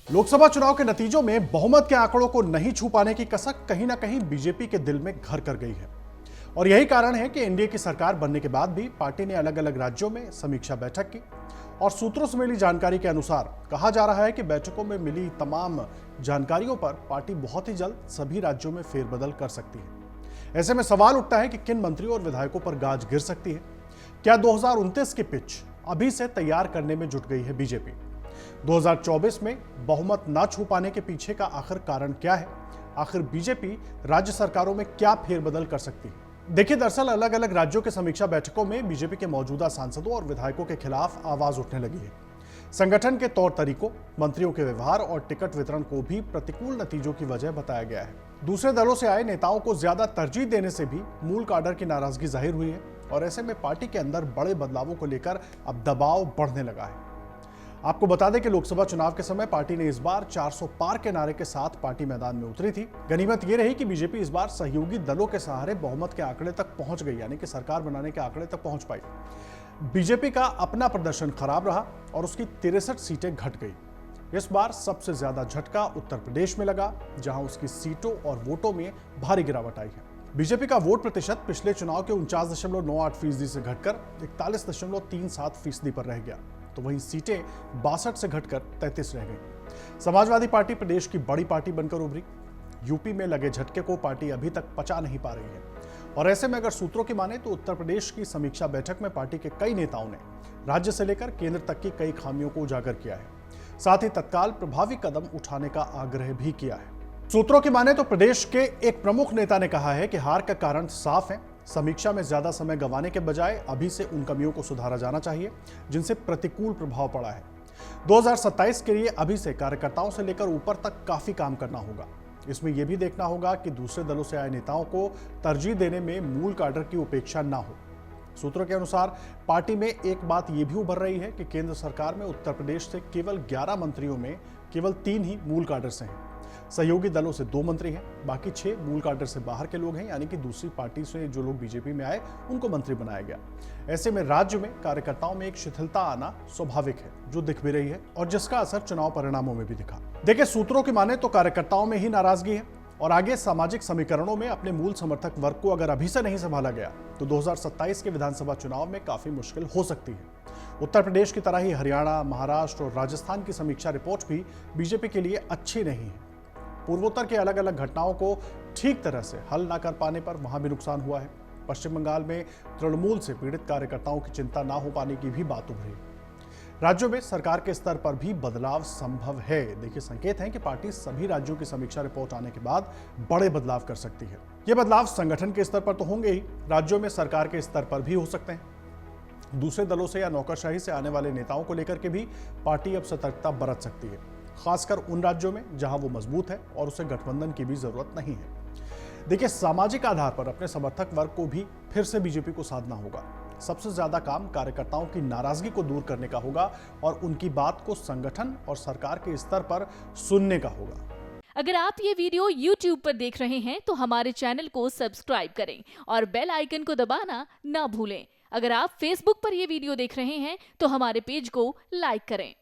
लोकसभा चुनाव के नतीजों में बहुमत के आंकड़ों को नहीं छू पाने की कसक कहीं ना कहीं बीजेपी के दिल में घर कर गई है। और यही कारण है कि एनडीए की सरकार बनने के बाद भी पार्टी ने अलग अलग राज्यों में समीक्षा बैठक की। और सूत्रों से मिली जानकारी के अनुसार कहा जा रहा है कि बैठकों में मिली तमाम जानकारियों पर पार्टी बहुत ही जल्द सभी राज्यों में फेरबदल कर सकती है। ऐसे में सवाल उठता है कि किन मंत्रियों और विधायकों पर गाज गिर सकती है। क्या 2029 की पिच अभी से तैयार करने में जुट गई है बीजेपी? 2024 में बहुमत ना छू पाने के पीछे का आखिर कारण क्या है? आखिर बीजेपी राज्य सरकारों में क्या फेरबदल कर सकती है? देखिए, दरअसल अलग अलग राज्यों के समीक्षा बैठकों में बीजेपी के मौजूदा सांसदों और विधायकों के खिलाफ आवाज उठने लगी है। संगठन के तौर तरीकों, मंत्रियों के व्यवहार और टिकट वितरण को भी प्रतिकूल नतीजों की वजह बताया गया है। दूसरे दलों से आए नेताओं को ज्यादा तरजीह देने से भी मूल काडर की नाराजगी जाहिर हुई है और ऐसे में पार्टी के अंदर बड़े बदलावों को लेकर अब दबाव बढ़ने लगा है। आपको बता दें कि लोकसभा चुनाव के समय पार्टी ने इस बार 400 पार के नारे के साथ पार्टी मैदान में उतरी थी। गनीमत यह रही कि बीजेपी इस बार सहयोगी दलों के सहारे बहुमत के आंकड़े तक पहुंच गई, यानी कि सरकार बनाने के आंकड़े तक पहुंच पाई। बीजेपी का अपना प्रदर्शन खराब रहा और उसकी 63 सीटें घट गई। इस बार सबसे ज्यादा झटका उत्तर प्रदेश में लगा, जहां उसकी सीटों और वोटों में भारी गिरावट आई है। बीजेपी का वोट प्रतिशत पिछले चुनाव के 49.98% से घटकर 41.37% पर रह गया, तो वहीं सीटें 62 से घटकर 33 रह गई। समाजवादी पार्टी प्रदेश की बड़ी पार्टी बनकर उभरी। यूपी में लगे झटके को पार्टी अभी तक पचा नहीं पा रही है और ऐसे में अगर सूत्रों की माने तो उत्तर प्रदेश की समीक्षा बैठक में पार्टी के कई नेताओं ने राज्य से लेकर केंद्र तक की कई खामियों को उजागर किया है। साथ ही तत्काल प्रभावी कदम उठाने का आग्रह भी किया है। सूत्रों की माने तो प्रदेश के एक प्रमुख नेता ने कहा है कि हार का कारण साफ है। समीक्षा में ज्यादा समय गंवाने के बजाय अभी से उन कमियों को सुधारा जाना चाहिए जिनसे प्रतिकूल प्रभाव पड़ा है। 2027 के लिए अभी से कार्यकर्ताओं से लेकर ऊपर तक काफी काम करना होगा। इसमें यह भी देखना होगा कि दूसरे दलों से आए नेताओं को तरजीह देने में मूल काडर की उपेक्षा ना हो। सूत्रों के अनुसार पार्टी में एक बात यह भी उभर रही है कि केंद्र सरकार में उत्तर प्रदेश से केवल 11 मंत्रियों में केवल 3 ही मूल काडर से हैं। सहयोगी दलों से 2 मंत्री हैं, बाकी 6 मूल काडर से बाहर के लोग हैं, यानी कि दूसरी पार्टी से जो लोग बीजेपी में आए उनको मंत्री बनाया गया। ऐसे में राज्य में कार्यकर्ताओं में एक शिथिलता आना स्वाभाविक है, जो दिख भी रही है और जिसका असर चुनाव परिणामों में भी दिखा। देखिए, सूत्रों की माने तो कार्यकर्ताओं में ही नाराजगी है और आगे सामाजिक समीकरणों में अपने मूल समर्थक वर्ग को अगर अभी से नहीं संभाला गया तो 2027 के विधानसभा चुनाव में काफी मुश्किल हो सकती है। उत्तर प्रदेश की तरह ही हरियाणा, महाराष्ट्र और राजस्थान की समीक्षा रिपोर्ट भी बीजेपी के लिए अच्छी नहीं है। पूर्वोत्तर के अलग अलग घटनाओं को ठीक तरह से हल न कर पाने पर वहां भी नुकसान हुआ है। पश्चिम बंगाल में तृणमूल से पीड़ित कार्यकर्ताओं की चिंता न हो पाने की भी बात उभरी। राज्यों में सरकार के स्तर पर भी बदलाव संभव है। देखिए, संकेत हैं कि पार्टी सभी राज्यों की समीक्षा रिपोर्ट आने के बाद बड़े बदलाव कर सकती है। ये बदलाव संगठन के स्तर पर तो होंगे ही, राज्यों में सरकार के स्तर पर भी हो सकते हैं। दूसरे दलों से या नौकरशाही से आने वाले नेताओं को लेकर के भी पार्टी अब सतर्कता बरत सकती है, खासकर उन राज्यों में जहां वो मजबूत है और उसे गठबंधन की भी जरूरत नहीं है। देखिए, सामाजिक आधार पर अपने समर्थक वर्ग को भी फिर से बीजेपी को साधना होगा। सबसे ज्यादा काम कार्यकर्ताओं की नाराजगी को दूर करने का होगा और उनकी बात को संगठन और सरकार के स्तर पर सुनने का होगा। अगर आप ये वीडियो YouTube पर देख रहे हैं तो हमारे चैनल को सब्सक्राइब करें और बेल आइकन को दबाना ना भूलें। अगर आप Facebook पर ये वीडियो देख रहे हैं तो हमारे पेज को लाइक करें।